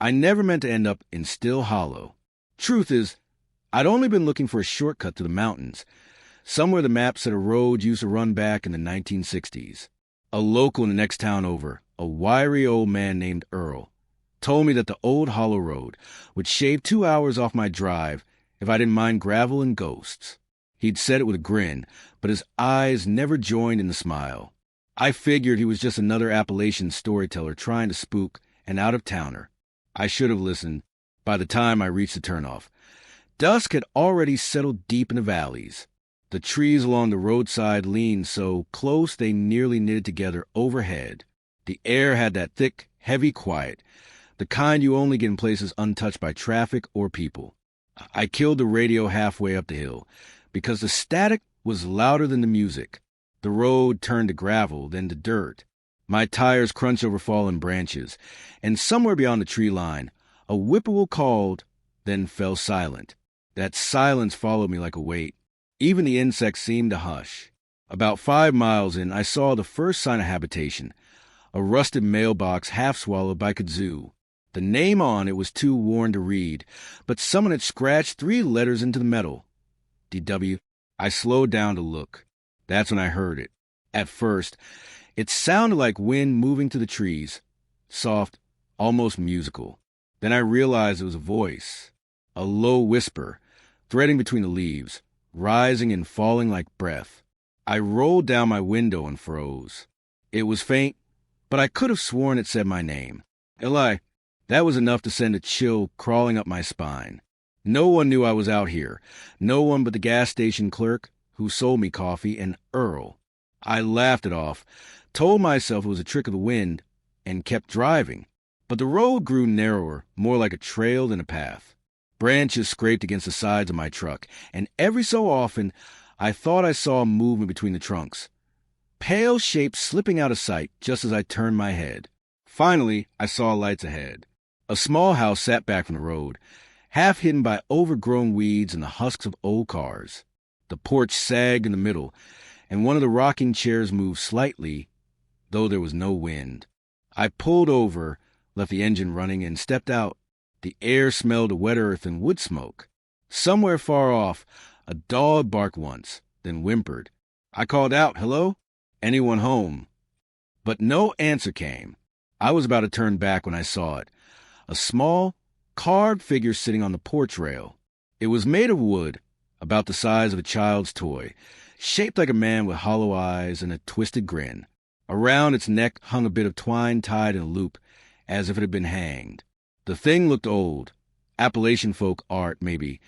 I never meant to end up in Still Hollow. Truth is, I'd only been looking for a shortcut to the mountains. Somewhere the map said a road used to run back in the 1960s. A local in the next town over, a wiry old man named Earl, told me that the old hollow road would shave 2 hours off my drive if I didn't mind gravel and ghosts. He'd said it with a grin, but his eyes never joined in the smile. I figured he was just another Appalachian storyteller trying to spook an out-of-towner. I should have listened. By the time I reached the turnoff, dusk had already settled deep in the valleys. The trees along the roadside leaned so close they nearly knitted together overhead. The air had that thick, heavy quiet, the kind you only get in places untouched by traffic or people. I killed the radio halfway up the hill, because the static was louder than the music. The road turned to gravel, then to dirt. My tires crunched over fallen branches, and somewhere beyond the tree line, a whippoorwill called, then fell silent. That silence followed me like a weight. Even the insects seemed to hush. About 5 miles in, I saw the first sign of habitation, a rusted mailbox half swallowed by kudzu. The name on it was too worn to read, but someone had scratched 3 letters into the metal. DW. I slowed down to look. That's when I heard it. At first, it sounded like wind moving through the trees, soft, almost musical. Then I realized it was a voice, a low whisper, threading between the leaves, rising and falling like breath. I rolled down my window and froze. It was faint, but I could have sworn it said my name. Eli. That was enough to send a chill crawling up my spine. No one knew I was out here, no one but the gas station clerk who sold me coffee and Earl. I laughed it off, told myself it was a trick of the wind, and kept driving. But the road grew narrower, more like a trail than a path. Branches scraped against the sides of my truck, and every so often I thought I saw movement between the trunks. Pale shapes slipping out of sight just as I turned my head. Finally, I saw lights ahead. A small house sat back from the road, half hidden by overgrown weeds and the husks of old cars. The porch sagged in the middle, and one of the rocking chairs moved slightly, though there was no wind. I pulled over, left the engine running, and stepped out. The air smelled of wet earth and wood smoke. Somewhere far off, a dog barked once, then whimpered. I called out, "Hello? Anyone home?" But no answer came. I was about to turn back when I saw it. A small, carved figure sitting on the porch rail. It was made of wood, about the size of a child's toy, shaped like a man with hollow eyes and a twisted grin. Around its neck hung a bit of twine tied in a loop, as if it had been hanged. The thing looked old. Appalachian folk art, maybe.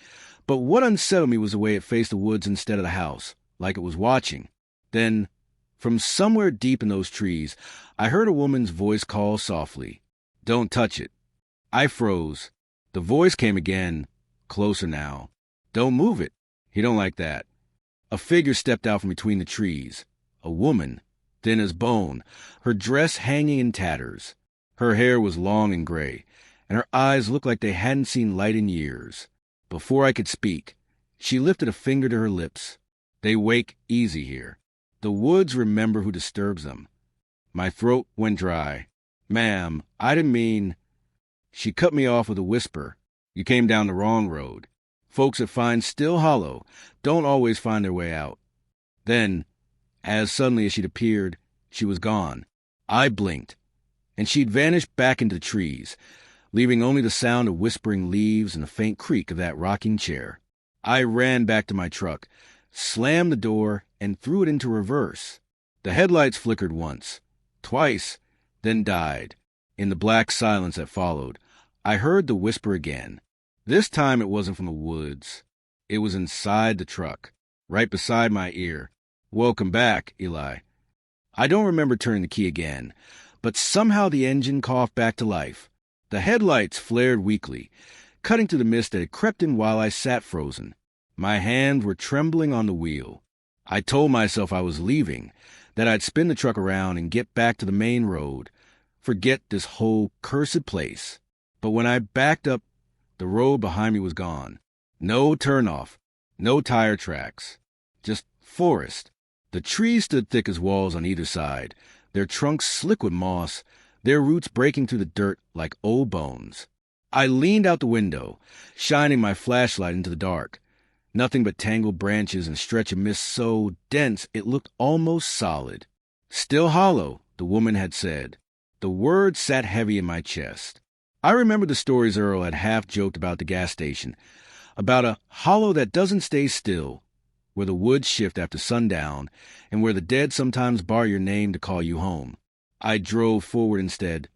But what unsettled me was the way it faced the woods instead of the house, like it was watching. Then, from somewhere deep in those trees, I heard a woman's voice call softly, "Don't touch it." I froze. The voice came again, closer now. "Don't move it. He don't like that." A figure stepped out from between the trees. A woman, thin as bone, her dress hanging in tatters. Her hair was long and gray, and her eyes looked like they hadn't seen light in years. Before I could speak, she lifted a finger to her lips. They wake easy here. The woods remember who disturbs them. My throat went dry. "Ma'am, I didn't mean—" She cut me off with a whisper. "You came down the wrong road. Folks that find Still Hollow don't always find their way out." Then, as suddenly as she'd appeared, she was gone. I blinked, and she'd vanished back into the trees, leaving only the sound of whispering leaves and the faint creak of that rocking chair. I ran back to my truck, slammed the door, and threw it into reverse. The headlights flickered once, twice, then died. In the black silence that followed, I heard the whisper again. This time it wasn't from the woods. It was inside the truck, right beside my ear. "Welcome back, Eli." I don't remember turning the key again, but somehow the engine coughed back to life. The headlights flared weakly, cutting through the mist that had crept in while I sat frozen. My hands were trembling on the wheel. I told myself I was leaving, that I'd spin the truck around and get back to the main road, forget this whole cursed place. But when I backed up, the road behind me was gone. No turnoff, no tire tracks, just forest. The trees stood thick as walls on either side, their trunks slick with moss, their roots breaking through the dirt like old bones. I leaned out the window, shining my flashlight into the dark. Nothing but tangled branches and a stretch of mist so dense it looked almost solid. Still hollow, the woman had said. The words sat heavy in my chest. I remembered the stories Earl had half-joked about the gas station, about a hollow that doesn't stay still, where the woods shift after sundown, and where the dead sometimes bar your name to call you home. I drove forward instead,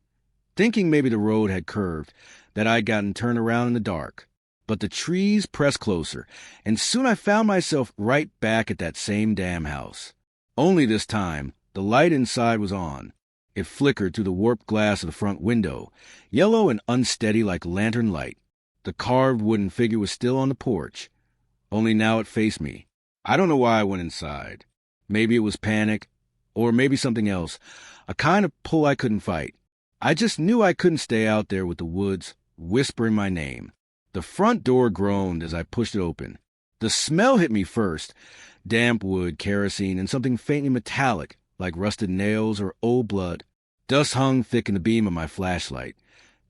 thinking maybe the road had curved, that I'd gotten turned around in the dark. But the trees pressed closer, and soon I found myself right back at that same damn house. Only this time, the light inside was on. It flickered through the warped glass of the front window, yellow and unsteady like lantern light. The carved wooden figure was still on the porch, only now it faced me. I don't know why I went inside. Maybe it was panic, or maybe something else, a kind of pull I couldn't fight. I just knew I couldn't stay out there with the woods whispering my name. The front door groaned as I pushed it open. The smell hit me first, damp wood, kerosene, and something faintly metallic, like rusted nails or old blood. Dust hung thick in the beam of my flashlight,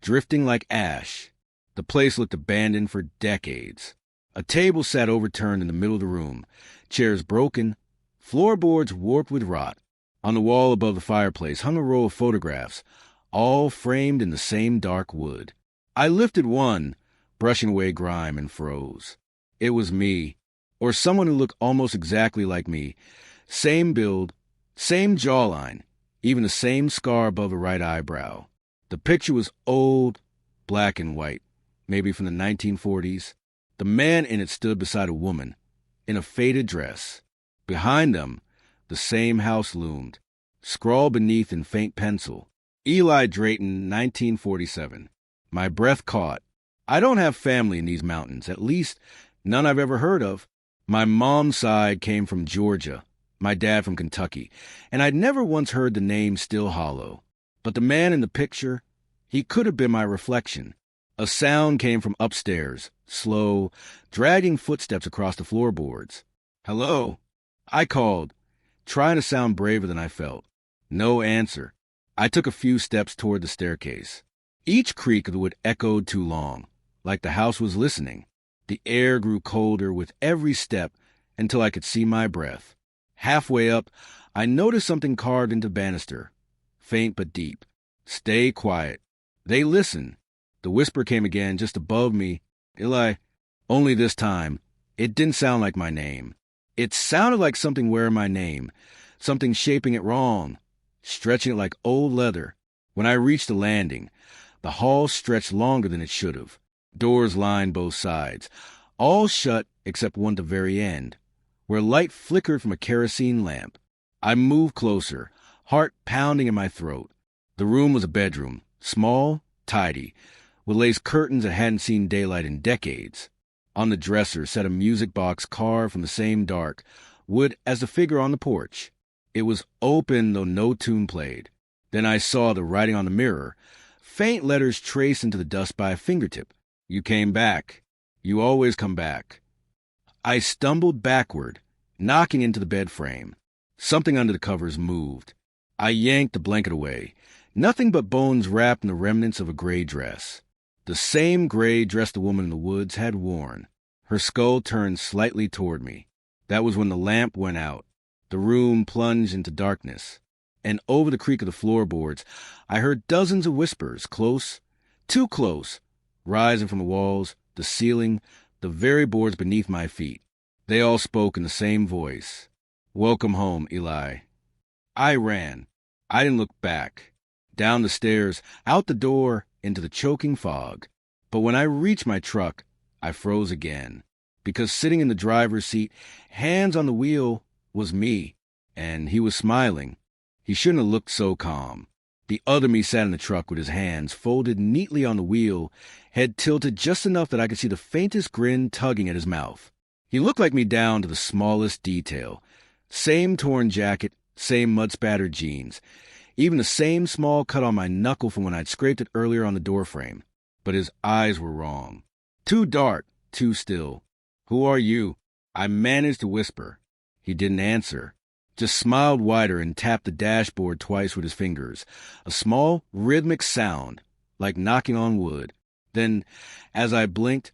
drifting like ash. The place looked abandoned for decades. A table sat overturned in the middle of the room, chairs broken, floorboards warped with rot. On the wall above the fireplace hung a row of photographs, all framed in the same dark wood. I lifted one, brushing away grime, and froze. It was me, or someone who looked almost exactly like me. Same build, same jawline, even the same scar above the right eyebrow. The picture was old, black and white, maybe from the 1940s. The man in it stood beside a woman, in a faded dress. Behind them, the same house loomed, scrawled beneath in faint pencil, Eli Drayton, 1947. My breath caught. I don't have family in these mountains, at least none I've ever heard of. My mom's side came from Georgia, my dad from Kentucky, and I'd never once heard the name Still Hollow. But the man in the picture, he could have been my reflection. A sound came from upstairs, slow, dragging footsteps across the floorboards. "Hello," I called, trying to sound braver than I felt. No answer. I took a few steps toward the staircase. Each creak of the wood echoed too long, like the house was listening. The air grew colder with every step until I could see my breath. Halfway up, I noticed something carved into banister, faint but deep. "Stay quiet." They listened. The whisper came again just above me. "Eli." Only this time, it didn't sound like my name. It sounded like something wearing my name, something shaping it wrong, stretching it like old leather. When I reached the landing, the hall stretched longer than it should have. Doors lined both sides, all shut except one at the very end, where light flickered from a kerosene lamp. I moved closer, heart pounding in my throat. The room was a bedroom, small, tidy, with lace curtains that hadn't seen daylight in decades. On the dresser sat a music box carved from the same dark wood as the figure on the porch. It was open, though no tune played. Then I saw the writing on the mirror, faint letters traced into the dust by a fingertip. "You came back. You always come back." I stumbled backward, knocking into the bed frame. Something under the covers moved. I yanked the blanket away. Nothing but bones wrapped in the remnants of a gray dress. The same gray dress the woman in the woods had worn. Her skull turned slightly toward me. That was when the lamp went out. The room plunged into darkness. And over the creak of the floorboards, I heard dozens of whispers, close, too close, rising from the walls, the ceiling, the very boards beneath my feet. They all spoke in the same voice. "Welcome home, Eli." I ran. I didn't look back. Down the stairs, out the door, into the choking fog. But when I reached my truck, I froze again. Because sitting in the driver's seat, hands on the wheel, was me. And he was smiling. He shouldn't have looked so calm. The other me sat in the truck with his hands folded neatly on the wheel, head tilted just enough that I could see the faintest grin tugging at his mouth. He looked like me down to the smallest detail. Same torn jacket, same mud-spattered jeans. Even the same small cut on my knuckle from when I'd scraped it earlier on the doorframe. But his eyes were wrong. Too dark, too still. "Who are you?" I managed to whisper. He didn't answer. Just smiled wider and tapped the dashboard twice with his fingers. A small, rhythmic sound, like knocking on wood. Then, as I blinked,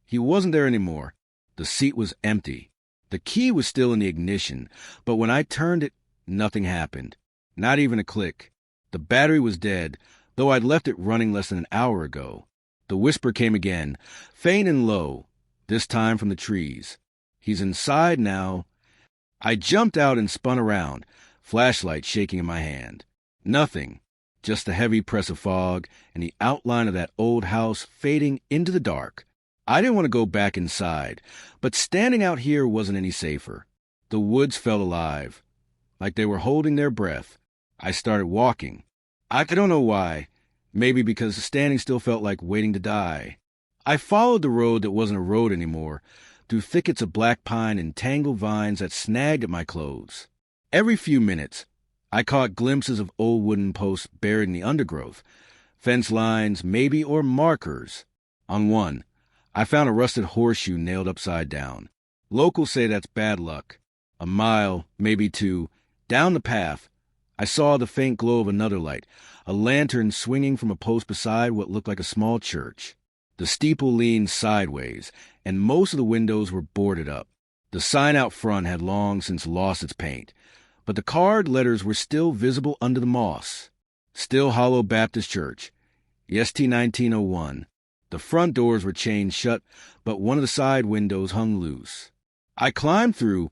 he wasn't there anymore. The seat was empty. The key was still in the ignition, but when I turned it, nothing happened. Not even a click. The battery was dead, though I'd left it running less than an hour ago. The whisper came again, faint and low, this time from the trees. He's inside now. I jumped out and spun around, flashlight shaking in my hand. Nothing, just the heavy press of fog and the outline of that old house fading into the dark. I didn't want to go back inside, but standing out here wasn't any safer. The woods felt alive, like they were holding their breath. I started walking. I don't know why. Maybe because standing still felt like waiting to die. I followed the road that wasn't a road anymore, through thickets of black pine and tangled vines that snagged at my clothes. Every few minutes, I caught glimpses of old wooden posts buried in the undergrowth, fence lines, maybe, or markers. On one, I found a rusted horseshoe nailed upside down. Locals say that's bad luck. A mile, maybe two, down the path, I saw the faint glow of another light, a lantern swinging from a post beside what looked like a small church. The steeple leaned sideways, and most of the windows were boarded up. The sign out front had long since lost its paint, but the carved letters were still visible under the moss. Still Hollow Baptist Church, EST 1901. The front doors were chained shut, but one of the side windows hung loose. I climbed through,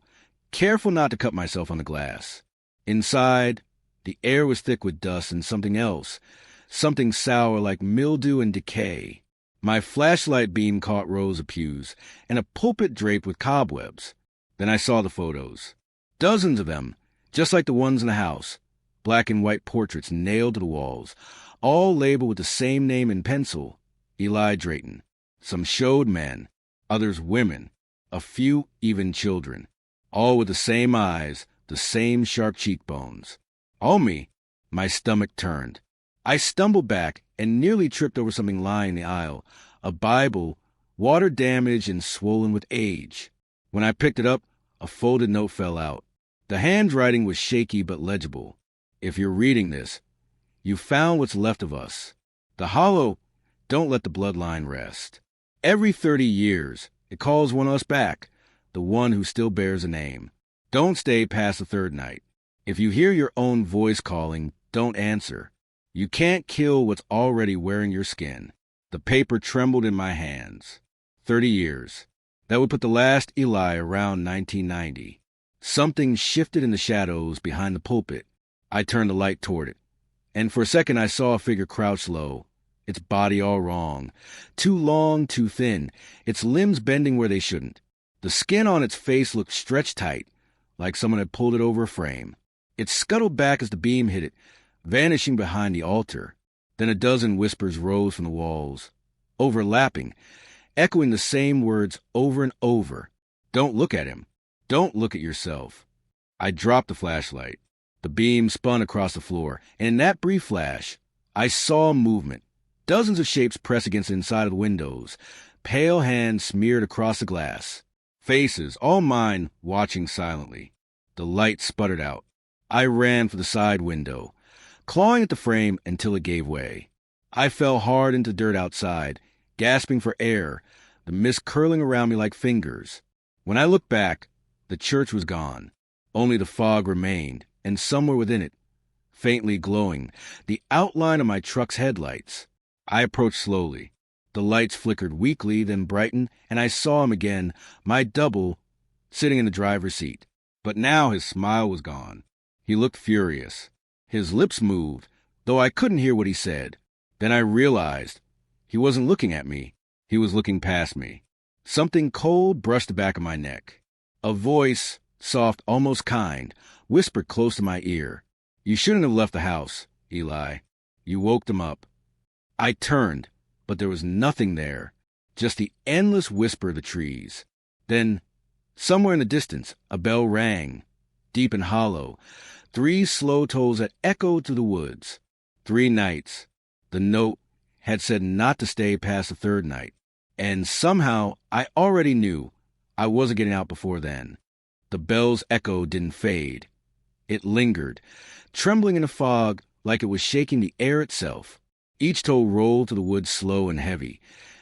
careful not to cut myself on the glass. Inside, the air was thick with dust and something else, something sour like mildew and decay. My flashlight beam caught rows of pews and a pulpit draped with cobwebs. Then I saw the photos. Dozens of them, just like the ones in the house. Black and white portraits nailed to the walls, all labeled with the same name in pencil, Eli Drayton. Some showed men, others women, a few even children, all with the same eyes, the same sharp cheekbones. On me, my stomach turned. I stumbled back and nearly tripped over something lying in the aisle, a Bible, water-damaged and swollen with age. When I picked it up, a folded note fell out. The handwriting was shaky but legible. If you're reading this, you found what's left of us. The Hollow, don't let the bloodline rest. Every 30 years, it calls one of us back, the one who still bears a name. Don't stay past the third night. If you hear your own voice calling, don't answer. You can't kill what's already wearing your skin. The paper trembled in my hands. 30 years. That would put the last Eli around 1990. Something shifted in the shadows behind the pulpit. I turned the light toward it, and for a second I saw a figure crouched low, its body all wrong. Too long, too thin, its limbs bending where they shouldn't. The skin on its face looked stretched tight, like someone had pulled it over a frame. It scuttled back as the beam hit it, vanishing behind the altar. Then a dozen whispers rose from the walls, overlapping, echoing the same words over and over. Don't look at him. Don't look at yourself. I dropped the flashlight. The beam spun across the floor, and in that brief flash, I saw movement. Dozens of shapes pressed against the inside of the windows, pale hands smeared across the glass. Faces, all mine, watching silently. The light sputtered out. I ran for the side window, clawing at the frame until it gave way. I fell hard into dirt outside, gasping for air, the mist curling around me like fingers. When I looked back, the church was gone. Only the fog remained, and somewhere within it, faintly glowing, the outline of my truck's headlights. I approached slowly. The lights flickered weakly, then brightened, and I saw him again, my double, sitting in the driver's seat. But now his smile was gone. He looked furious. His lips moved, though I couldn't hear what he said. Then I realized he wasn't looking at me. He was looking past me. Something cold brushed the back of my neck. A voice, soft, almost kind, whispered close to my ear. You shouldn't have left the house, Eli. You woke them up. I turned, but there was nothing there, just the endless whisper of the trees. Then, somewhere in the distance, a bell rang, deep and hollow, 3 slow tolls that echoed through the woods. 3 nights. The note had said not to stay past the third night, and somehow I already knew I wasn't getting out before then. The bell's echo didn't fade. It lingered, trembling in the fog like it was shaking the air itself. Each toe rolled to the woods slow and heavy,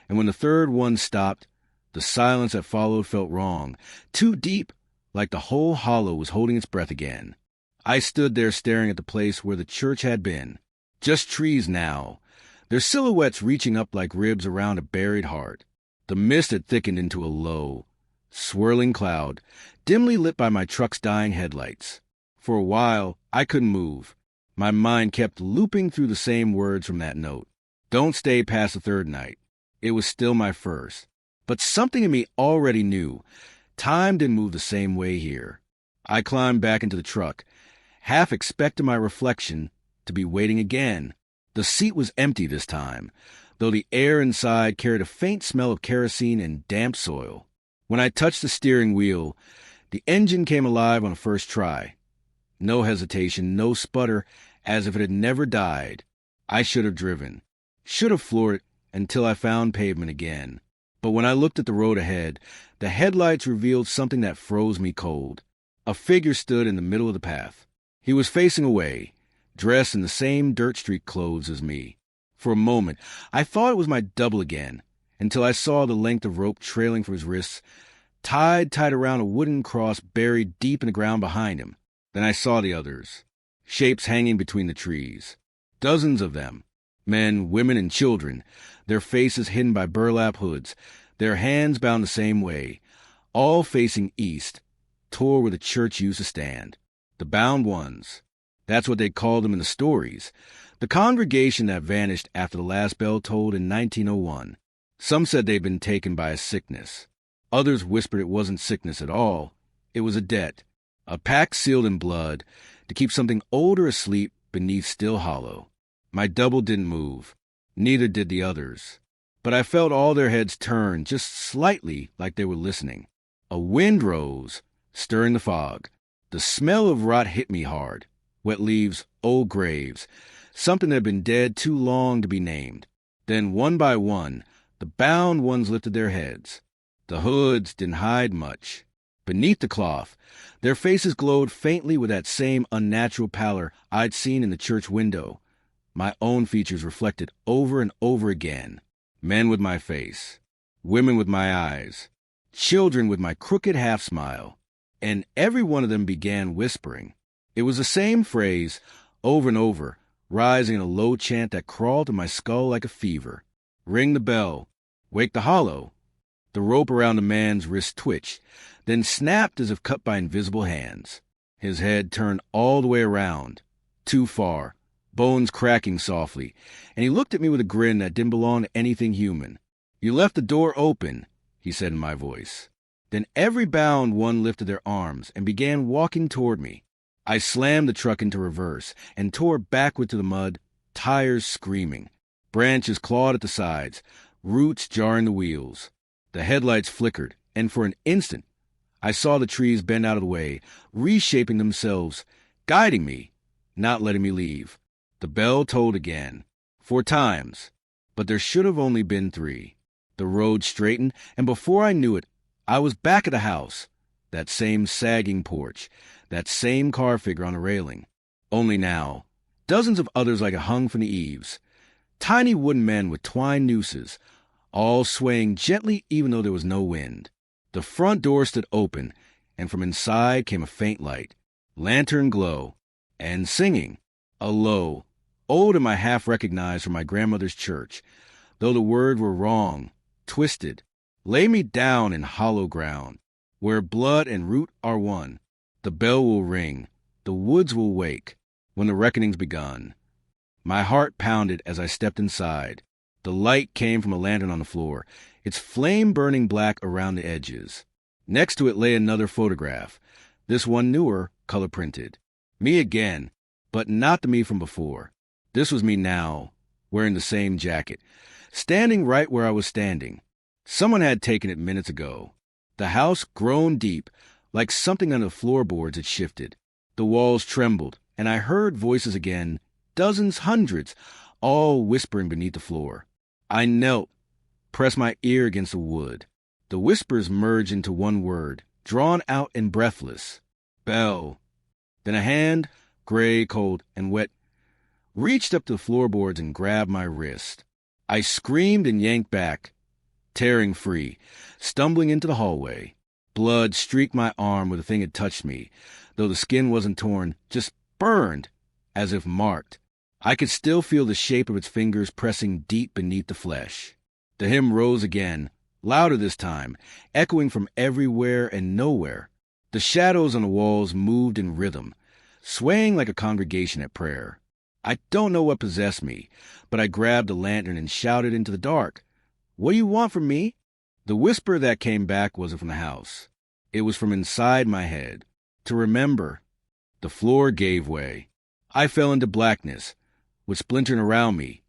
and when the third one stopped, the silence that followed felt wrong, too deep, like the whole hollow was holding its breath again. I stood there staring at the place where the church had been. Just trees now, their silhouettes reaching up like ribs around a buried heart. The mist had thickened into a low, swirling cloud, dimly lit by my truck's dying headlights. For a while, I couldn't move. My mind kept looping through the same words from that note. Don't stay past the third night. It was still my first. But something in me already knew. Time didn't move the same way here. I climbed back into the truck, half expecting my reflection to be waiting again. The seat was empty this time, though the air inside carried a faint smell of kerosene and damp soil. When I touched the steering wheel, the engine came alive on a first try. No hesitation, no sputter, as if it had never died. I should have driven, should have floored it until I found pavement again. But when I looked at the road ahead, the headlights revealed something that froze me cold. A figure stood in the middle of the path. He was facing away, dressed in the same dirt-streak clothes as me. For a moment, I thought it was my double again, until I saw the length of rope trailing from his wrists, tied tight around a wooden cross buried deep in the ground behind him. Then I saw the others, shapes hanging between the trees. Dozens of them, men, women, and children, their faces hidden by burlap hoods, their hands bound the same way, all facing east, toward where the church used to stand. The bound ones. That's what they called them in the stories. The congregation that vanished after the last bell tolled in 1901. Some said they'd been taken by a sickness. Others whispered it wasn't sickness at all. It was a debt. A pact sealed in blood to keep something older asleep beneath Still Hollow. My double didn't move. Neither did the others. But I felt all their heads turn just slightly like they were listening. A wind rose, stirring the fog. The smell of rot hit me hard. Wet leaves, old graves, something that had been dead too long to be named. Then, one by one, the bound ones lifted their heads. The hoods didn't hide much. Beneath the cloth, their faces glowed faintly with that same unnatural pallor I'd seen in the church window. My own features reflected over and over again. Men with my face, women with my eyes, children with my crooked half-smile. And every one of them began whispering. It was the same phrase, over and over, rising in a low chant that crawled to my skull like a fever. Ring the bell. Wake the hollow. The rope around the man's wrist twitched, then snapped as if cut by invisible hands. His head turned all the way around, too far, bones cracking softly, and he looked at me with a grin that didn't belong to anything human. You left the door open, he said in my voice. Then every bound one lifted their arms and began walking toward me. I slammed the truck into reverse and tore backward to the mud, tires screaming. Branches clawed at the sides, roots jarring the wheels. The headlights flickered, and for an instant, I saw the trees bend out of the way, reshaping themselves, guiding me, not letting me leave. The bell tolled again, 4 times, but there should have only been 3. The road straightened, and before I knew it, I was back at the house, that same sagging porch, that same car figure on the railing. Only now, dozens of others like it hung from the eaves, tiny wooden men with twine nooses, all swaying gently even though there was no wind. The front door stood open, and from inside came a faint light, lantern glow, and singing, a low, old hymn I half recognized from my grandmother's church, though the words were wrong, twisted. Lay me down in hollow ground, where blood and root are one. The bell will ring, the woods will wake, when the reckoning's begun. My heart pounded as I stepped inside. The light came from a lantern on the floor, its flame burning black around the edges. Next to it lay another photograph, this one newer, color-printed. Me again, but not the me from before. This was me now, wearing the same jacket, standing right where I was standing. Someone had taken it minutes ago. The house groaned deep, like something on the floorboards had shifted. The walls trembled, and I heard voices again, dozens, hundreds, all whispering beneath the floor. I knelt, pressed my ear against the wood. The whispers merged into one word, drawn out and breathless. Bell. Then a hand, gray, cold, and wet, reached up to the floorboards and grabbed my wrist. I screamed and yanked back, tearing free, stumbling into the hallway. Blood streaked my arm where the thing had touched me, though the skin wasn't torn, just burned, as if marked. I could still feel the shape of its fingers pressing deep beneath the flesh. The hymn rose again, louder this time, echoing from everywhere and nowhere. The shadows on the walls moved in rhythm, swaying like a congregation at prayer. I don't know what possessed me, but I grabbed a lantern and shouted into the dark, "What do you want from me?" The whisper that came back wasn't from the house. It was from inside my head. To remember. The floor gave way. I fell into blackness, with splintering around me,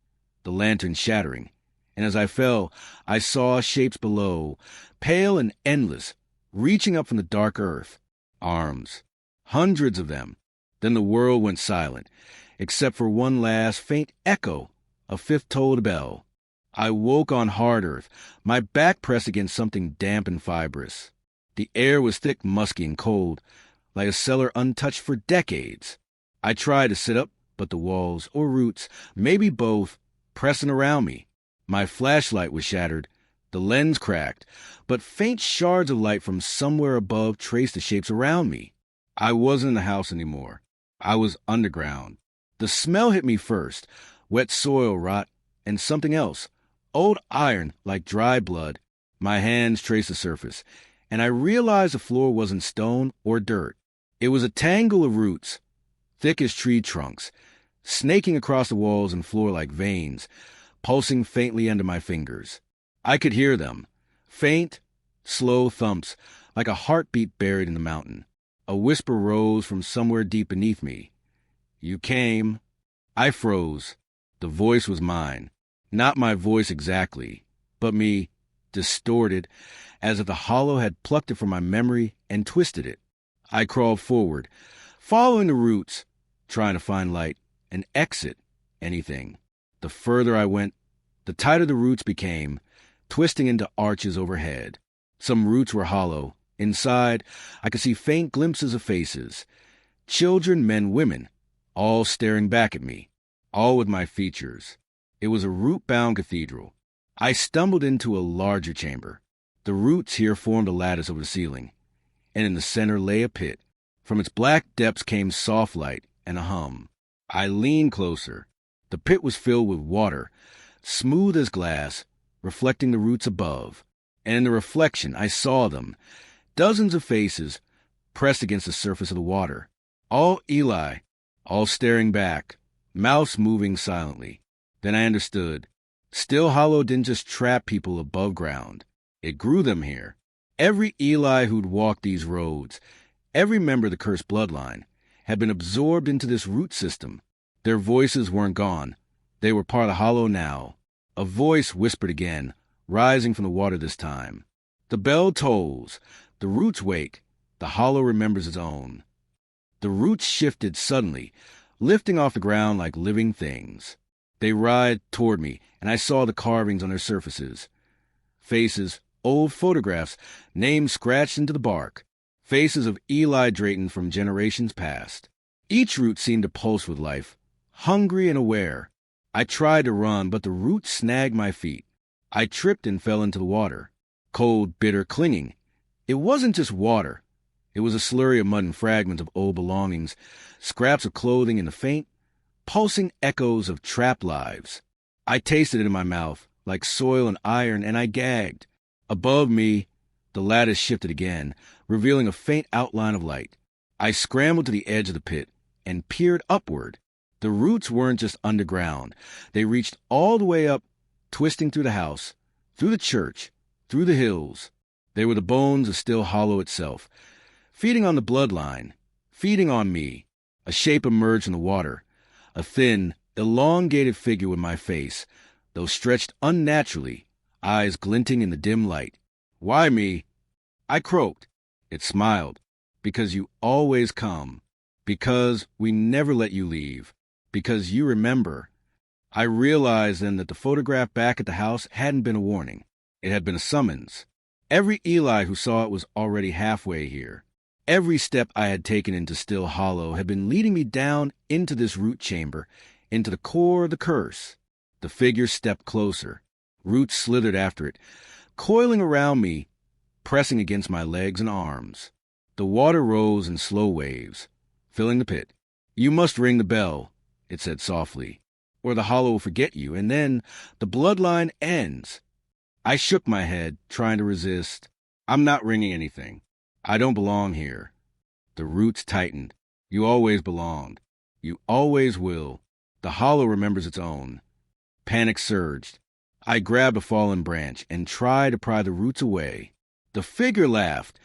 the lantern shattering. And as I fell, I saw shapes below, pale and endless, reaching up from the dark earth. Arms. Hundreds of them. Then the world went silent, except for one last faint echo, a fifth toll of the bell. I woke on hard earth, my back pressed against something damp and fibrous. The air was thick, musky, and cold, like a cellar untouched for decades. I tried to sit up, but the walls, or roots, maybe both, pressing around me. My flashlight was shattered, the lens cracked, but faint shards of light from somewhere above traced the shapes around me. I wasn't in the house anymore. I was underground. The smell hit me first, wet soil rot, and something else, old iron like dry blood. My hands traced the surface, and I realized the floor wasn't stone or dirt. It was a tangle of roots, thick as tree trunks, snaking across the walls and floor like veins, pulsing faintly under my fingers. I could hear them, faint, slow thumps, like a heartbeat buried in the mountain. A whisper rose from somewhere deep beneath me. "You came." I froze. The voice was mine. Not my voice exactly, but me, distorted, as if the hollow had plucked it from my memory and twisted it. I crawled forward, following the roots, trying to find light, an exit, anything. The further I went, the tighter the roots became, twisting into arches overhead. Some roots were hollow. Inside, I could see faint glimpses of faces. Children, men, women, all staring back at me, all with my features. It was a root-bound cathedral. I stumbled into a larger chamber. The roots here formed a lattice over the ceiling, and in the center lay a pit. From its black depths came soft light and a hum. I leaned closer. The pit was filled with water, smooth as glass, reflecting the roots above. And in the reflection, I saw them, dozens of faces pressed against the surface of the water. All Eli, all staring back, mouths moving silently. Then I understood. Still Hollow didn't just trap people above ground. It grew them here. Every Eli who'd walked these roads, every member of the cursed bloodline, had been absorbed into this root system. Their voices weren't gone. They were part of the Hollow now. A voice whispered again, rising from the water this time. The bell tolls. The roots wake. The Hollow remembers its own. The roots shifted suddenly, lifting off the ground like living things. They writhed toward me, and I saw the carvings on their surfaces. Faces, old photographs, names scratched into the bark. Faces of Eli Drayton from generations past. Each root seemed to pulse with life, hungry and aware. I tried to run, but the roots snagged my feet. I tripped and fell into the water. Cold, bitter, clinging. It wasn't just water. It was a slurry of mud and fragments of old belongings, scraps of clothing and the faint, pulsing echoes of trapped lives. I tasted it in my mouth, like soil and iron, and I gagged. Above me, the lattice shifted again, revealing a faint outline of light. I scrambled to the edge of the pit and peered upward. The roots weren't just underground. They reached all the way up, twisting through the house, through the church, through the hills. They were the bones of Still Hollow itself, feeding on the bloodline, feeding on me. A shape emerged from the water, a thin, elongated figure with my face, though stretched unnaturally, eyes glinting in the dim light. "Why me?" I croaked. It smiled. "Because you always come. Because we never let you leave. Because you remember." I realized then that the photograph back at the house hadn't been a warning. It had been a summons. Every Eli who saw it was already halfway here. Every step I had taken into Still Hollow had been leading me down into this root chamber, into the core of the curse. The figure stepped closer. Roots slithered after it, coiling around me, pressing against my legs and arms. The water rose in slow waves, filling the pit. "You must ring the bell," it said softly, "or the hollow will forget you, and then the bloodline ends." I shook my head, trying to resist. "I'm not ringing anything. I don't belong here." The roots tightened. "You always belonged. You always will. The hollow remembers its own." Panic surged. I grabbed a fallen branch and tried to pry the roots away. The figure laughed.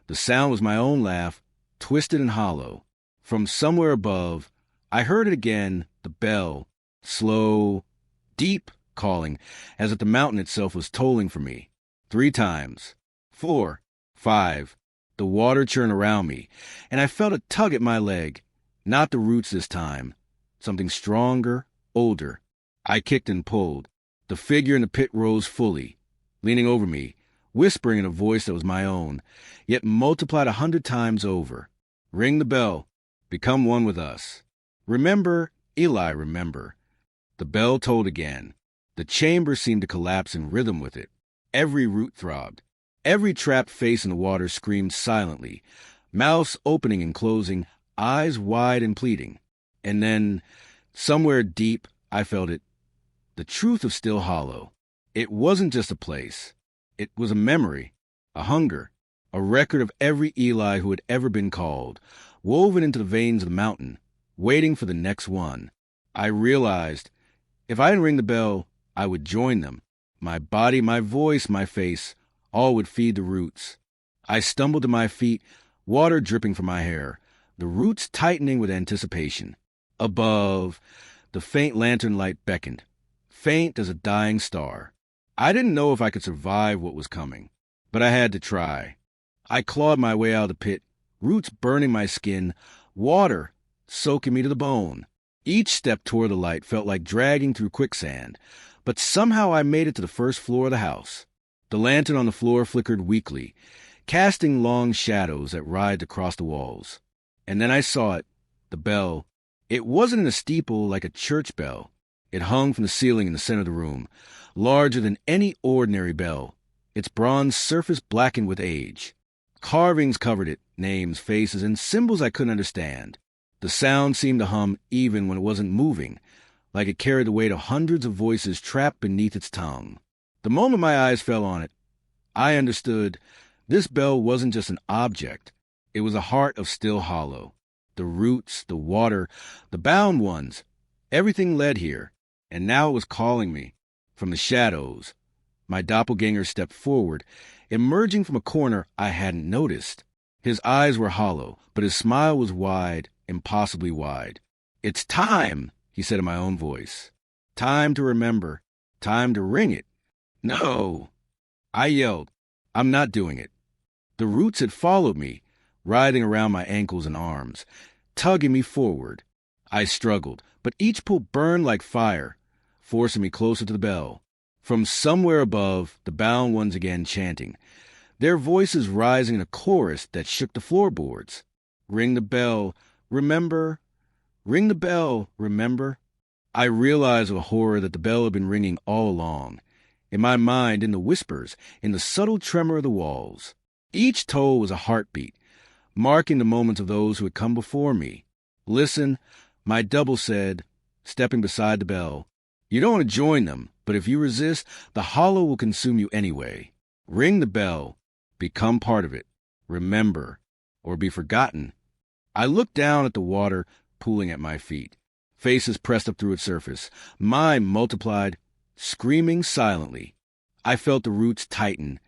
The sound was my own laugh, twisted and hollow. From somewhere above, I heard it again, the bell, slow, deep, calling, as if the mountain itself was tolling for me. 3 times. 4. 5. The water churned around me, and I felt a tug at my leg. Not the roots this time. Something stronger, older. I kicked and pulled. The figure in the pit rose fully, leaning over me, whispering in a voice that was my own, yet multiplied 100 times over. "Ring the bell. Become one with us. Remember, Eli, remember." The bell tolled again. The chamber seemed to collapse in rhythm with it. Every root throbbed. Every trapped face in the water screamed silently, mouths opening and closing, eyes wide and pleading. And then, somewhere deep, I felt it. The truth of Still Hollow. It wasn't just a place. It was a memory, a hunger, a record of every Eli who had ever been called, woven into the veins of the mountain, waiting for the next one. I realized, if I didn't ring the bell, I would join them. My body, my voice, my face, all would feed the roots. I stumbled to my feet, water dripping from my hair, the roots tightening with anticipation. Above, the faint lantern light beckoned, faint as a dying star. I didn't know if I could survive what was coming, but I had to try. I clawed my way out of the pit, roots burning my skin, water soaking me to the bone. Each step toward the light felt like dragging through quicksand, but somehow I made it to the first floor of the house. The lantern on the floor flickered weakly, casting long shadows that writhed across the walls. And then I saw it, the bell. It wasn't in a steeple like a church bell. It hung from the ceiling in the center of the room, larger than any ordinary bell, its bronze surface blackened with age. Carvings covered it, names, faces, and symbols I couldn't understand. The sound seemed to hum even when it wasn't moving, like it carried the weight of hundreds of voices trapped beneath its tongue. The moment my eyes fell on it, I understood this bell wasn't just an object. It was a heart of Still Hollow. The roots, the water, the bound ones, everything led here, and now it was calling me. From the shadows, my doppelganger stepped forward, emerging from a corner I hadn't noticed. His eyes were hollow, but his smile was wide, impossibly wide. "It's time," he said in my own voice. "Time to remember. Time to ring it." "No!" I yelled. "I'm not doing it." The roots had followed me, writhing around my ankles and arms, tugging me forward. I struggled, but each pull burned like fire, forcing me closer to the bell. From somewhere above, the bound ones again chanting, their voices rising in a chorus that shook the floorboards. "Ring the bell, remember. Ring the bell, remember." I realized with horror that the bell had been ringing all along. In my mind, in the whispers, in the subtle tremor of the walls. Each toll was a heartbeat, marking the moments of those who had come before me. "Listen," my double said, stepping beside the bell. "You don't want to join them, but if you resist, the hollow will consume you anyway. Ring the bell. Become part of it. Remember, or be forgotten." I looked down at the water pooling at my feet. Faces pressed up through its surface. Mine multiplied, screaming silently. I felt the roots tighten,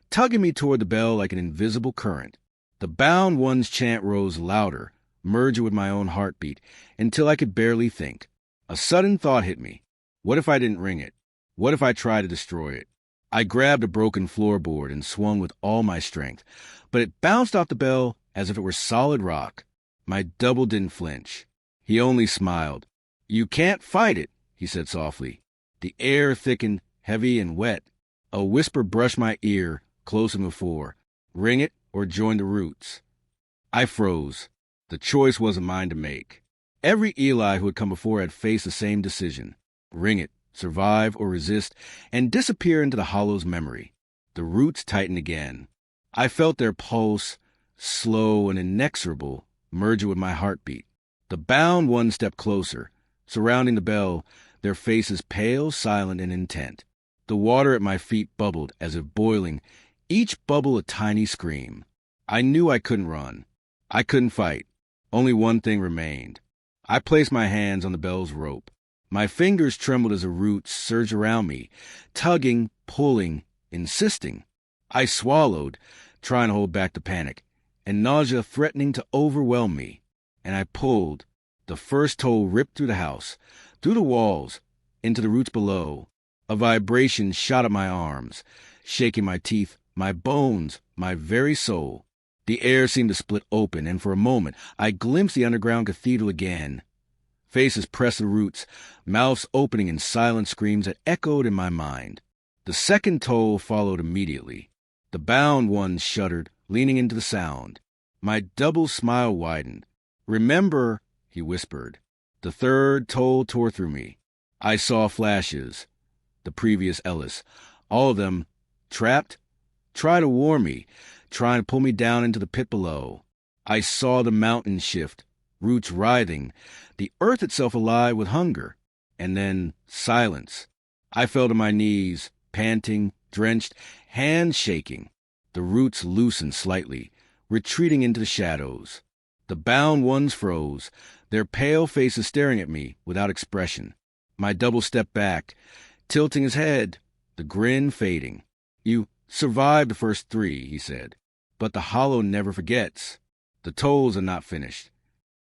tugging me toward the bell like an invisible current. The bound one's chant rose louder, merging with my own heartbeat, until I could barely think. A sudden thought hit me. What if I didn't ring it? What if I tried to destroy it? I grabbed a broken floorboard and swung with all my strength, but it bounced off the bell as if it were solid rock. My double didn't flinch. He only smiled. "You can't fight it," he said softly. The air thickened, heavy and wet. A whisper brushed my ear, closer than before. "Ring it or join the roots." I froze. The choice wasn't mine to make. Every Eli who had come before had faced the same decision: ring it, survive or resist, and disappear into the hollow's memory. The roots tightened again. I felt their pulse, slow and inexorable, merge with my heartbeat. The bound one step closer, surrounding the bell, their faces pale, silent, and intent. The water at my feet bubbled as if boiling, each bubble a tiny scream. I knew I couldn't run. I couldn't fight. Only one thing remained. I placed my hands on the bell's rope. My fingers trembled as the roots surged around me, tugging, pulling, insisting. I swallowed, trying to hold back the panic, and nausea threatening to overwhelm me. And I pulled. The first toll ripped through the house, through the walls, into the roots below. A vibration shot up my arms, shaking my teeth, my bones, my very soul. The air seemed to split open, and for a moment I glimpsed the underground cathedral again. Faces pressed the roots, mouths opening in silent screams that echoed in my mind. The second toll followed immediately. The bound ones shuddered, leaning into the sound. My double smile widened. "Remember," he whispered. The third toll tore through me. I saw flashes. The previous Ellis, all of them trapped, tried to warn me, trying to pull me down into the pit below. I saw the mountains shift, roots writhing, the earth itself alive with hunger, and then silence. I fell to my knees, panting, drenched, hands shaking. The roots loosened slightly, retreating into the shadows. The bound ones froze, their pale faces staring at me without expression. My double stepped back, tilting his head, the grin fading. "You survived the first three," he said, "but the hollow never forgets. The tolls are not finished."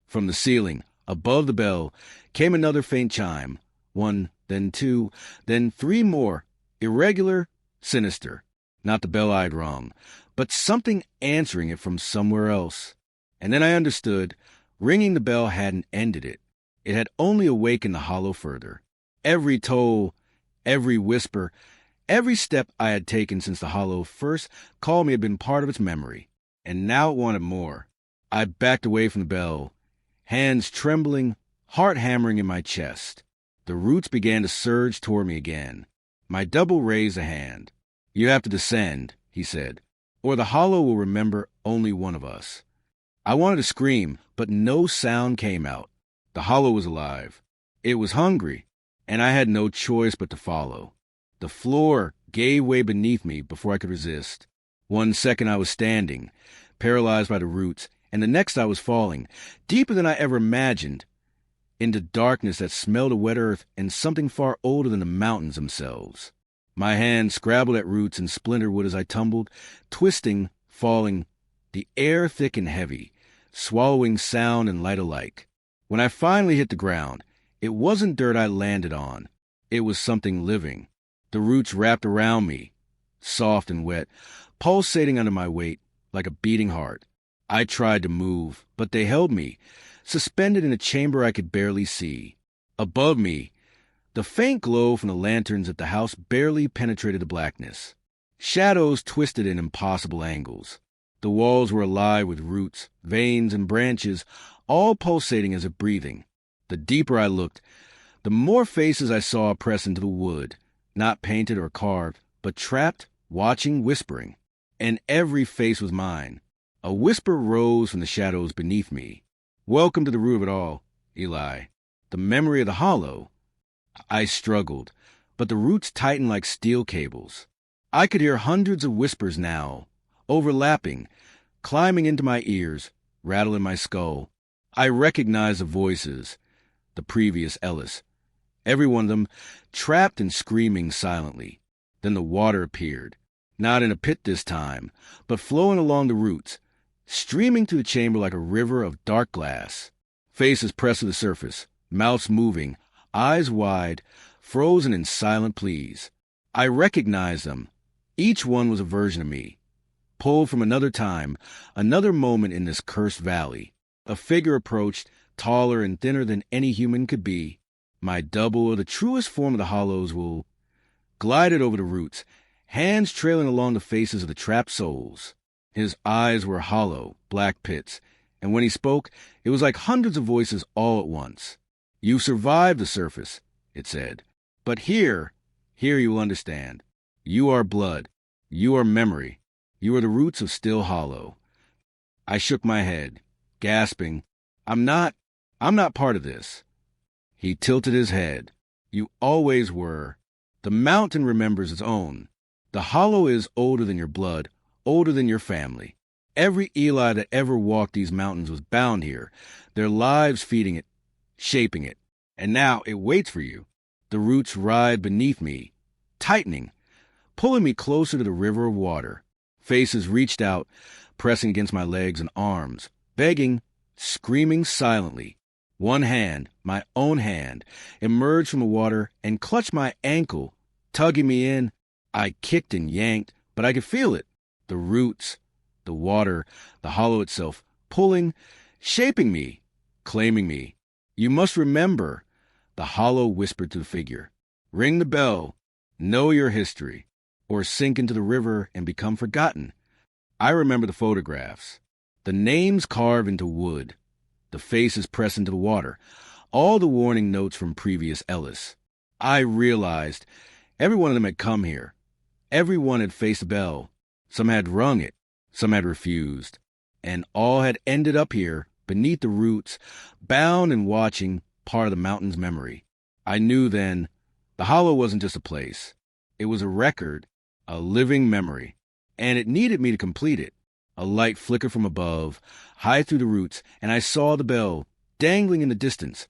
From the ceiling, above the bell, came another faint chime. One, then two, then three more, irregular, sinister. Not the bell I'd rung, but something answering it from somewhere else. And then I understood. Ringing the bell hadn't ended it. It had only awakened the hollow further. Every toll, every whisper, every step I had taken since the hollow first called me had been part of its memory. And now it wanted more. I backed away from the bell, hands trembling, heart hammering in my chest. The roots began to surge toward me again. My double raised a hand. "You have to descend," he said, "or the hollow will remember only one of us." I wanted to scream, but no sound came out. The hollow was alive. It was hungry, and I had no choice but to follow. The floor gave way beneath me before I could resist. 1 second I was standing, paralyzed by the roots, and the next I was falling, deeper than I ever imagined, into darkness that smelled of wet earth and something far older than the mountains themselves. My hands scrabbled at roots and splintered wood as I tumbled, twisting, falling, the air thick and heavy, swallowing sound and light alike. When I finally hit the ground, it wasn't dirt I landed on. It was something living. The roots wrapped around me, soft and wet, pulsating under my weight like a beating heart. I tried to move, but they held me, suspended in a chamber I could barely see. Above me, the faint glow from the lanterns at the house barely penetrated the blackness. Shadows twisted in impossible angles. The walls were alive with roots, veins, and branches, all pulsating as if breathing. The deeper I looked, the more faces I saw press into the wood, not painted or carved, but trapped, watching, whispering. And every face was mine. A whisper rose from the shadows beneath me. "Welcome to the root of it all, Eli. The memory of the hollow." I struggled, but the roots tightened like steel cables. I could hear hundreds of whispers now, overlapping, climbing into my ears, rattling my skull. I recognized the voices, the previous Ellis, every one of them trapped and screaming silently. Then the water appeared, not in a pit this time, but flowing along the roots, streaming through the chamber like a river of dark glass. Faces pressed to the surface, mouths moving, eyes wide, frozen in silent pleas. I recognized them. Each one was a version of me, pulled from another time, another moment in this cursed valley. A figure approached, taller and thinner than any human could be. My double, or the truest form of the hollows, glided over the roots, hands trailing along the faces of the trapped souls. His eyes were hollow, black pits, And when he spoke, it was like hundreds of voices all at once. "You survived the surface," it said. "But here you will understand. You are blood. You are memory. You are the roots of Still Hollow." I shook my head, gasping, I'm not part of this." He tilted his head. "You always were. The mountain remembers its own. The hollow is older than your blood, older than your family. Every Eli that ever walked these mountains was bound here, their lives feeding it, shaping it. And now it waits for you. The roots ride beneath me, tightening, pulling me closer to the river of water. Faces reached out, pressing against my legs and arms, begging, screaming silently. One hand, my own hand, emerged from the water and clutched my ankle, tugging me in. I kicked and yanked, but I could feel it. The roots, the water, the hollow itself, pulling, shaping me, claiming me. "You must remember," the hollow whispered to the figure. "Ring the bell, know your history, or sink into the river and become forgotten." I remember the photographs, the names carved into wood, the faces pressed into the water, all the warning notes from previous Ellis. I realized every one of them had come here. Everyone had faced the bell. Some had rung it. Some had refused. And all had ended up here, beneath the roots, bound and watching, part of the mountain's memory. I knew then the hollow wasn't just a place. It was a record, a living memory. And it needed me to complete it. A light flickered from above, high through the roots, and I saw the bell, dangling in the distance,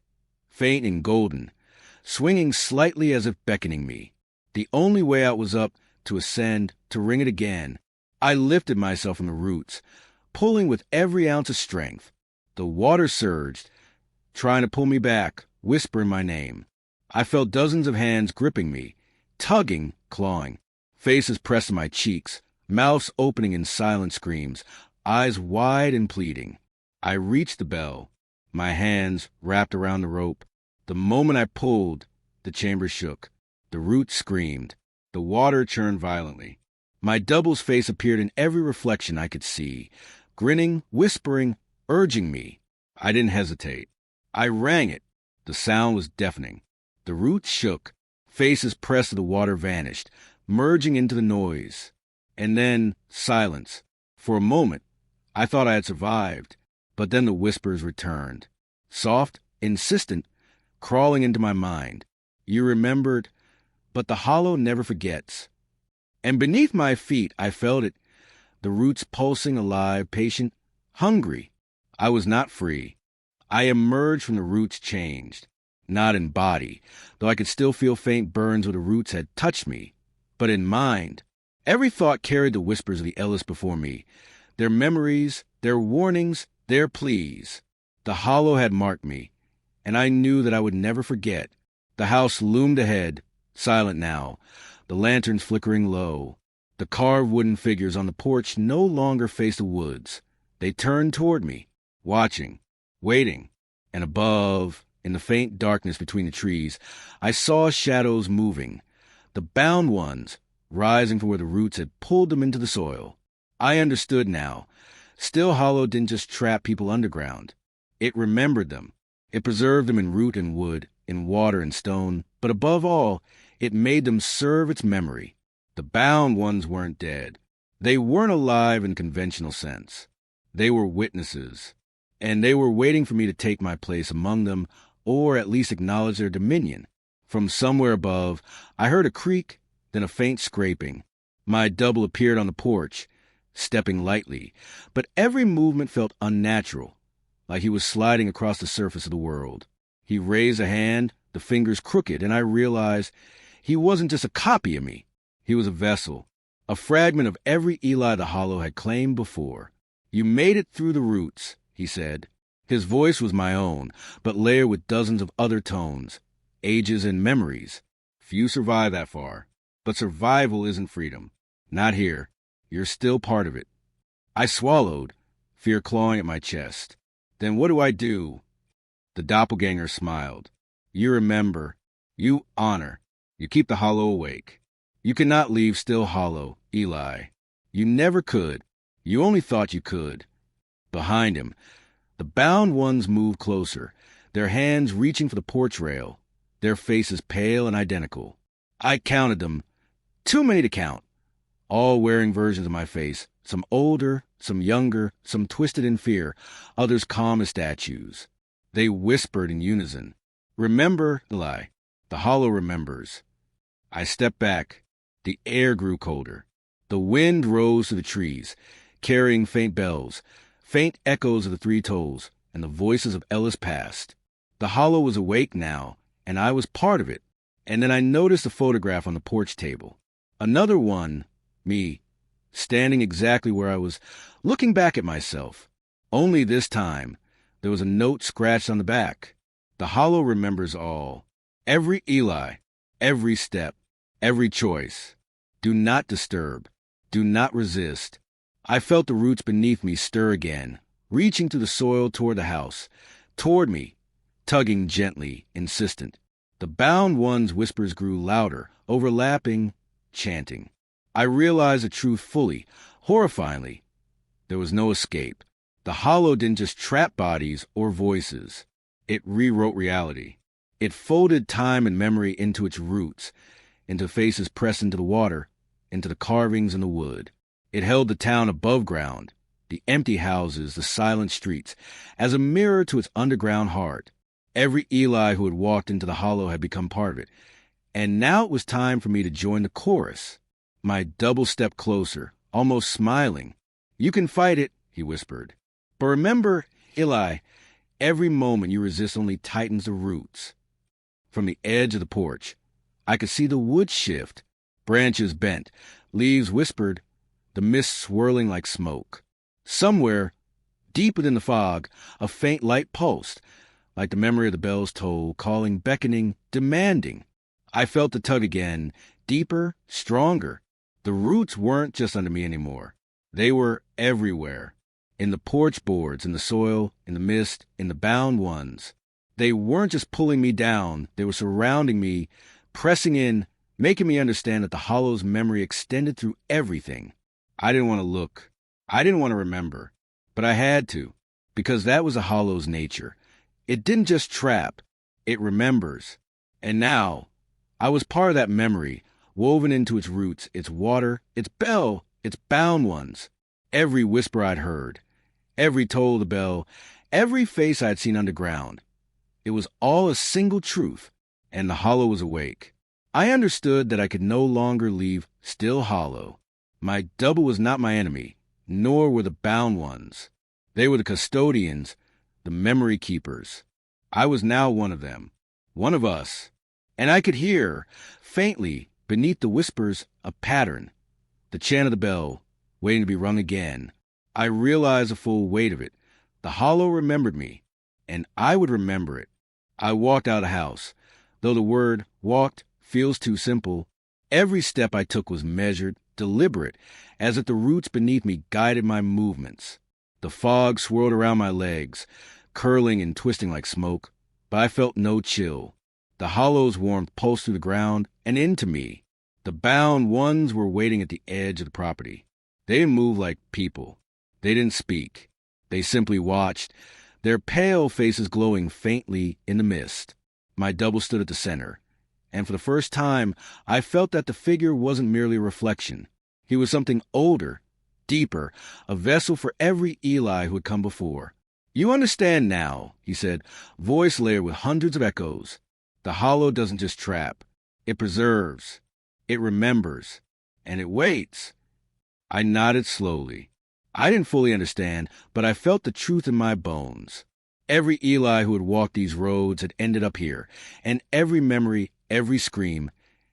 faint and golden, swinging slightly as if beckoning me. The only way out was up, to ascend, to ring it again. I lifted myself from the roots, pulling with every ounce of strength. The water surged, trying to pull me back, whispering my name. I felt dozens of hands gripping me, tugging, clawing. Faces pressed to my cheeks, mouths opening in silent screams, eyes wide and pleading. I reached the bell, my hands wrapped around the rope. The moment I pulled, the chamber shook. The roots screamed. The water churned violently. My double's face appeared in every reflection I could see, grinning, whispering, urging me. I didn't hesitate. I rang it. The sound was deafening. The roots shook. Faces pressed to the water vanished, merging into the noise. And then silence. For a moment, I thought I had survived, but then the whispers returned. Soft, insistent, crawling into my mind. "You remembered, but the hollow never forgets." And beneath my feet, I felt it, the roots pulsing alive, patient, hungry. I was not free. I emerged from the roots changed. Not in body, though I could still feel faint burns where the roots had touched me, but in mind. Every thought carried the whispers of the Ellis before me, their memories, their warnings, their pleas. The hollow had marked me, and I knew that I would never forget. The house loomed ahead, silent now, the lanterns flickering low. The carved wooden figures on the porch no longer faced the woods. They turned toward me, watching, waiting, and above, in the faint darkness between the trees, I saw shadows moving, the bound ones, rising from where the roots had pulled them into the soil. I understood now. Still Hollow didn't just trap people underground. It remembered them. It preserved them in root and wood, in water and stone, but above all, it made them serve its memory. The bound ones weren't dead. They weren't alive in conventional sense. They were witnesses, and they were waiting for me to take my place among them, or at least acknowledge their dominion. From somewhere above, I heard a creak, then a faint scraping. My double appeared on the porch, stepping lightly, but every movement felt unnatural, like he was sliding across the surface of the world. He raised a hand, the fingers crooked, and I realized he wasn't just a copy of me. He was a vessel, a fragment of every Eli the Hollow had claimed before. "You made it through the roots," he said. His voice was my own, but layered with dozens of other tones, ages and memories. Few survive that far. But survival isn't freedom. Not here. You're still part of it. I swallowed, fear clawing at my chest. Then what do I do? The doppelganger smiled. "You remember. You honor. You keep the hollow awake. You cannot leave Still Hollow, Eli. You never could. You only thought you could." Behind him, The bound ones moved closer, their hands reaching for the porch rail, their faces pale and identical. I counted them, too many to count, all wearing versions of my face, some older, some younger, some twisted in fear, others calm as statues. They whispered in unison, "Remember, Eli." The hollow remembers. I stepped back. The air grew colder. The wind rose to the trees, carrying faint bells, faint echoes of the three tolls, and the voices of Ellis past. The hollow was awake now, and I was part of it. And then I noticed a photograph on the porch table. Another one, me, standing exactly where I was, looking back at myself. Only this time, there was a note scratched on the back. The hollow remembers all. Every Eli, every step, every choice. Do not disturb. Do not resist. I felt the roots beneath me stir again, reaching through the soil toward the house, toward me, tugging gently, insistent. The bound one's whispers grew louder, overlapping, chanting. I realized the truth fully, horrifyingly. There was no escape. The hollow didn't just trap bodies or voices. It rewrote reality. It folded time and memory into its roots, into faces pressed into the water, into the carvings in the wood. It held the town above ground, the empty houses, the silent streets, as a mirror to its underground heart. Every Eli who had walked into the hollow had become part of it, and now it was time for me to join the chorus. My double stepped closer, almost smiling. "You can fight it," he whispered. "But remember, Eli, every moment you resist only tightens the roots." From the edge of the porch, I could see the wood shift. Branches bent, leaves whispered, the mist swirling like smoke. Somewhere, deep within the fog, a faint light pulsed, like the memory of the bell's toll, calling, beckoning, demanding. I felt the tug again, deeper, stronger. The roots weren't just under me anymore. They were everywhere. In the porch boards, in the soil, in the mist, in the bound ones. They weren't just pulling me down, they were surrounding me, pressing in, making me understand that the hollow's memory extended through everything. I didn't want to look. I didn't want to remember. But I had to, because that was the hollow's nature. It didn't just trap, it remembers. And now, I was part of that memory, woven into its roots, its water, its bell, its bound ones. Every whisper I'd heard, every toll of the bell, every face I'd seen underground. It was all a single truth, and the hollow was awake. I understood that I could no longer leave still hollow. My double was not my enemy, nor were the bound ones. They were the custodians, the memory keepers. I was now one of them, one of us. And I could hear, faintly, beneath the whispers, a pattern, the chant of the bell, waiting to be rung again. I realized the full weight of it. The hollow remembered me, and I would remember it. I walked out of the house. Though the word walked feels too simple, every step I took was measured, deliberate, as if the roots beneath me guided my movements. The fog swirled around my legs, curling and twisting like smoke, but I felt no chill. The hollow's warmth pulsed through the ground and into me. The bound ones were waiting at the edge of the property. They didn't move like people. They didn't speak. They simply watched, their pale faces glowing faintly in the mist. My double stood at the center, and for the first time, I felt that the figure wasn't merely a reflection. He was something older, deeper, a vessel for every Eli who had come before. "You understand now," he said, voice layered with hundreds of echoes. "The hollow doesn't just trap. It preserves. It remembers. And it waits." I nodded slowly. I didn't fully understand, but I felt the truth in my bones. Every Eli who had walked these roads had ended up here, and every memory, every scream,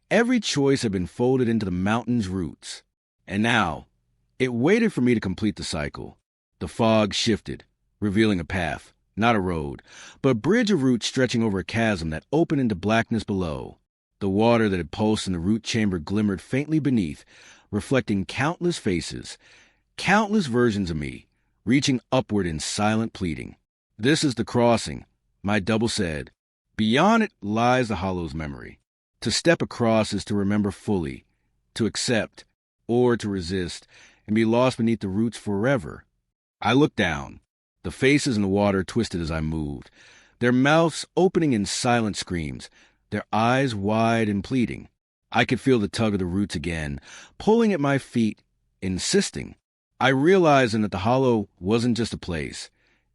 every choice had been folded into the mountain's roots. And now, it waited for me to complete the cycle. The fog shifted, revealing a path, not a road, but a bridge of roots stretching over a chasm that opened into blackness below. The water that had pulsed in the root chamber glimmered faintly beneath, reflecting countless faces, countless versions of me, reaching upward in silent pleading. "This is the crossing," my double said. "Beyond it lies the hollow's memory. To step across is to remember fully, to accept, or to resist, and be lost beneath the roots forever." I looked down. The faces in the water twisted as I moved, their mouths opening in silent screams, their eyes wide and pleading. I could feel the tug of the roots again, pulling at my feet, insisting. I realized then that the hollow wasn't just a place.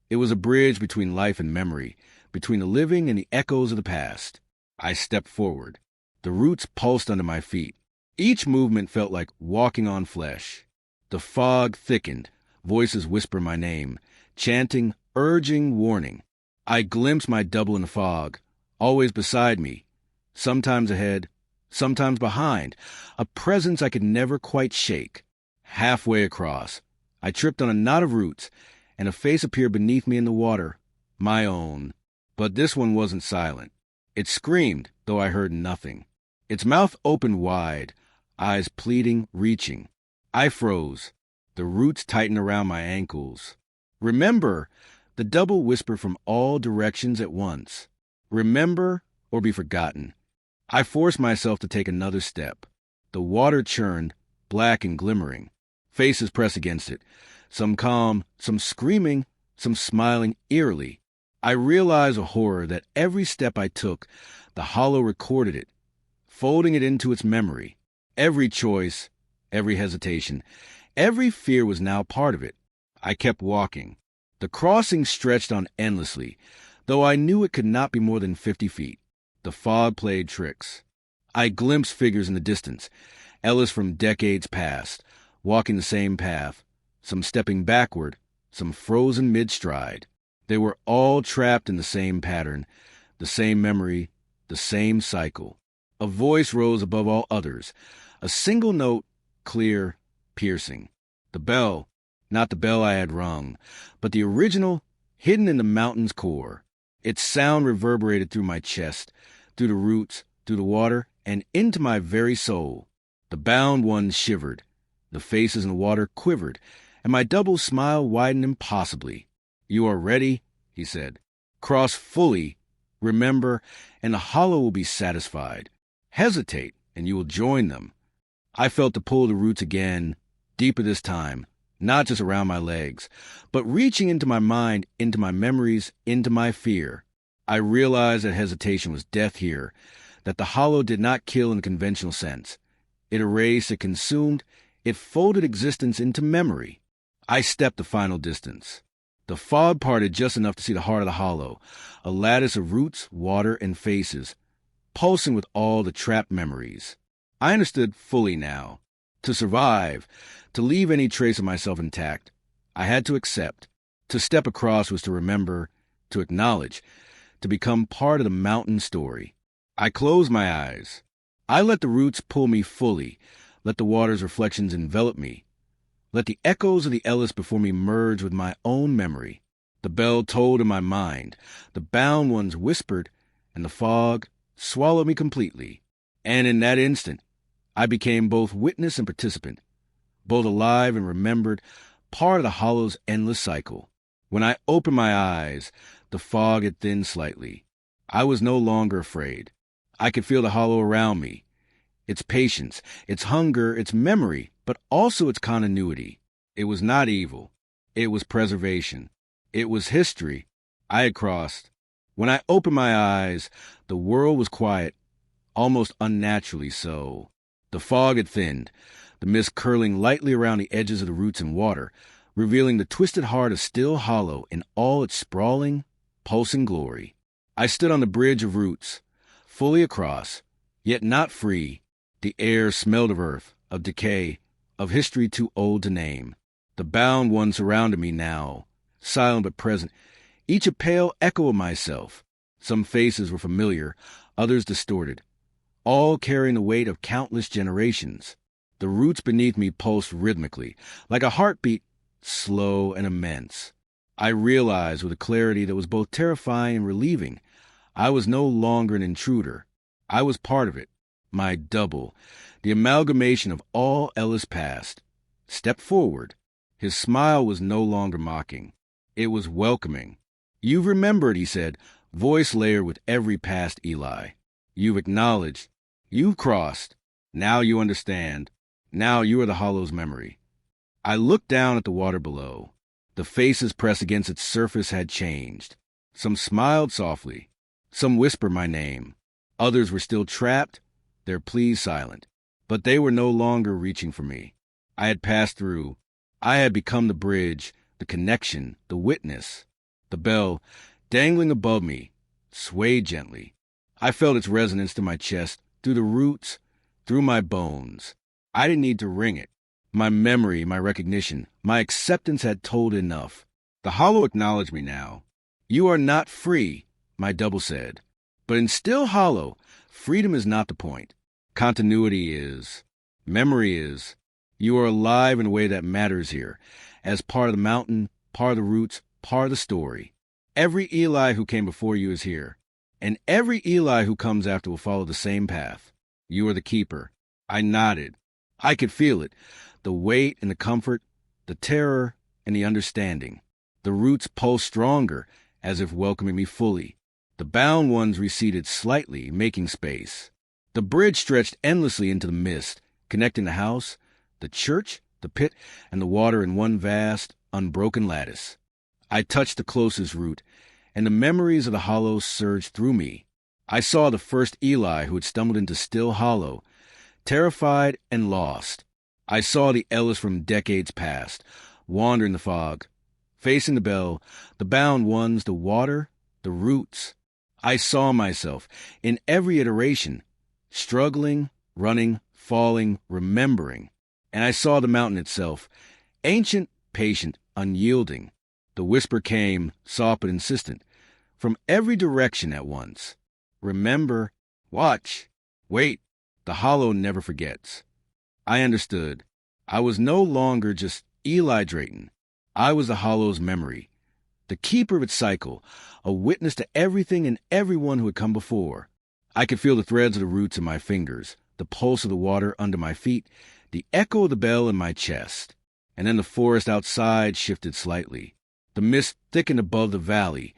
It was a bridge between life and memory, between the living and the echoes of the past. I stepped forward. The roots pulsed under my feet. Each movement felt like walking on flesh. The fog thickened, voices whispered my name, chanting, urging, warning. I glimpsed my double in the fog, always beside me, sometimes ahead, sometimes behind, a presence I could never quite shake. Halfway across, I tripped on a knot of roots, and a face appeared beneath me in the water, my own. But this one wasn't silent. It screamed, though I heard nothing. Its mouth opened wide, eyes pleading, reaching. I froze. The roots tightened around my ankles. Remember, the double whispered from all directions at once. Remember or be forgotten. I forced myself to take another step. The water churned, black and glimmering. Faces pressed against it, some calm, some screaming, some smiling eerily. I realized with horror that every step I took, the hollow recorded it, folding it into its memory. Every choice, every hesitation, every fear was now part of it. I kept walking. The crossing stretched on endlessly, though I knew it could not be more than 50 feet. The fog played tricks. I glimpsed figures in the distance, Ellis from decades past, walking the same path, some stepping backward, some frozen mid-stride. They were all trapped in the same pattern, the same memory, the same cycle. A voice rose above all others, a single note, clear, piercing. The bell, not the bell I had rung, but the original, hidden in the mountain's core. Its sound reverberated through my chest, through the roots, through the water, and into my very soul. The bound ones shivered, the faces in the water quivered, and my double smile widened impossibly. "You are ready," he said. "Cross fully, remember, and the hollow will be satisfied. Hesitate, and you will join them." I felt the pull of the roots again, deeper this time, not just around my legs, but reaching into my mind, into my memories, into my fear. I realized that hesitation was death here, that the hollow did not kill in the conventional sense. It erased, it consumed, it folded existence into memory. I stepped the final distance. The fog parted just enough to see the heart of the hollow, a lattice of roots, water, and faces, pulsing with all the trapped memories. I understood fully now. To survive, to leave any trace of myself intact, I had to accept. To step across was to remember, to acknowledge, to become part of the mountain story. I closed my eyes. I let the roots pull me fully, let the water's reflections envelop me. Let the echoes of the Ellis before me merge with my own memory. The bell tolled in my mind, the bound ones whispered, and the fog swallowed me completely. And in that instant, I became both witness and participant, both alive and remembered, part of the hollow's endless cycle. When I opened my eyes, the fog had thinned slightly. I was no longer afraid. I could feel the hollow around me, its patience, its hunger, its memory, but also its continuity. It was not evil. It was preservation. It was history. I had crossed. When I opened my eyes, the world was quiet, almost unnaturally so. The fog had thinned, the mist curling lightly around the edges of the roots and water, revealing the twisted heart of Still Hollow in all its sprawling, pulsing glory. I stood on the bridge of roots, fully across, yet not free. The air smelled of earth, of decay, of history too old to name. The bound ones surrounded me now, silent but present, each a pale echo of myself. Some faces were familiar, others distorted, all carrying the weight of countless generations. The roots beneath me pulsed rhythmically, like a heartbeat, slow and immense. I realized with a clarity that was both terrifying and relieving, I was no longer an intruder. I was part of it, my double, the amalgamation of all Ellis past. Stepped forward. His smile was no longer mocking. It was welcoming. "You've remembered," he said, voice layered with every past Eli. "You've acknowledged. You've crossed. Now you understand. Now you are the hollow's memory." I looked down at the water below. The faces pressed against its surface had changed. Some smiled softly. Some whispered my name. Others were still trapped, their pleas silent. But they were no longer reaching for me. I had passed through. I had become the bridge, the connection, the witness. The bell, dangling above me, swayed gently. I felt its resonance through my chest, through the roots, through my bones. I didn't need to ring it. My memory, my recognition, my acceptance had told enough. The hollow acknowledged me now. You are not free, my double said. But in still hollow, freedom is not the point. Continuity is. Memory is. You are alive in a way that matters here, as part of the mountain, part of the roots, part of the story. Every Eli who came before you is here, and every Eli who comes after will follow the same path. You are the keeper. I nodded. I could feel it, the weight and the comfort, the terror and the understanding. The roots pulsed stronger, as if welcoming me fully. The bound ones receded slightly, making space. The bridge stretched endlessly into the mist, connecting the house, the church, the pit, and the water in one vast, unbroken lattice. I touched the closest root, and the memories of the hollow surged through me. I saw the first Eli who had stumbled into Still Hollow, terrified and lost. I saw the Ellis from decades past, wander in the fog, facing the bell, the bound ones, the water, the roots. I saw myself, in every iteration, struggling, running, falling, remembering. And I saw the mountain itself, ancient, patient, unyielding. The whisper came, soft but insistent, from every direction at once. Remember, watch, wait, the hollow never forgets. I understood. I was no longer just Eli Drayton. I was the hollow's memory, the keeper of its cycle, a witness to everything and everyone who had come before. I could feel the threads of the roots in my fingers, the pulse of the water under my feet, the echo of the bell in my chest. And then the forest outside shifted slightly. The mist thickened above the valley,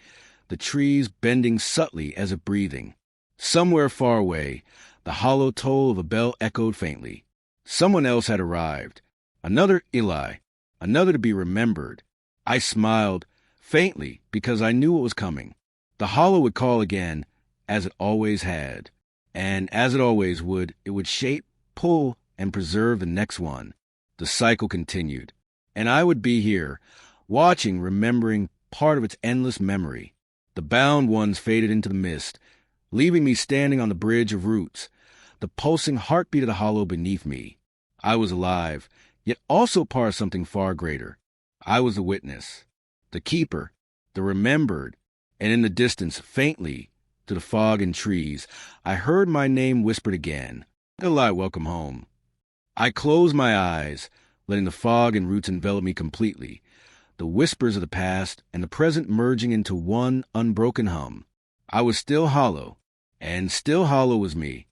the trees bending subtly as if breathing. Somewhere far away, the hollow toll of a bell echoed faintly. Someone else had arrived. Another Eli, another to be remembered. I smiled, faintly, because I knew what was coming. The hollow would call again, as it always had. And as it always would, it would shape, pull, and preserve the next one. The cycle continued. And I would be here, watching, remembering part of its endless memory. The bound ones faded into the mist, leaving me standing on the bridge of roots, the pulsing heartbeat of the hollow beneath me. I was alive, yet also part of something far greater. I was the witness, the keeper, the remembered, and in the distance, faintly, to the fog and trees, I heard my name whispered again. Eli, welcome home. I closed my eyes, letting the fog and roots envelop me completely, the whispers of the past and the present merging into one unbroken hum. I was still hollow, and still hollow was me.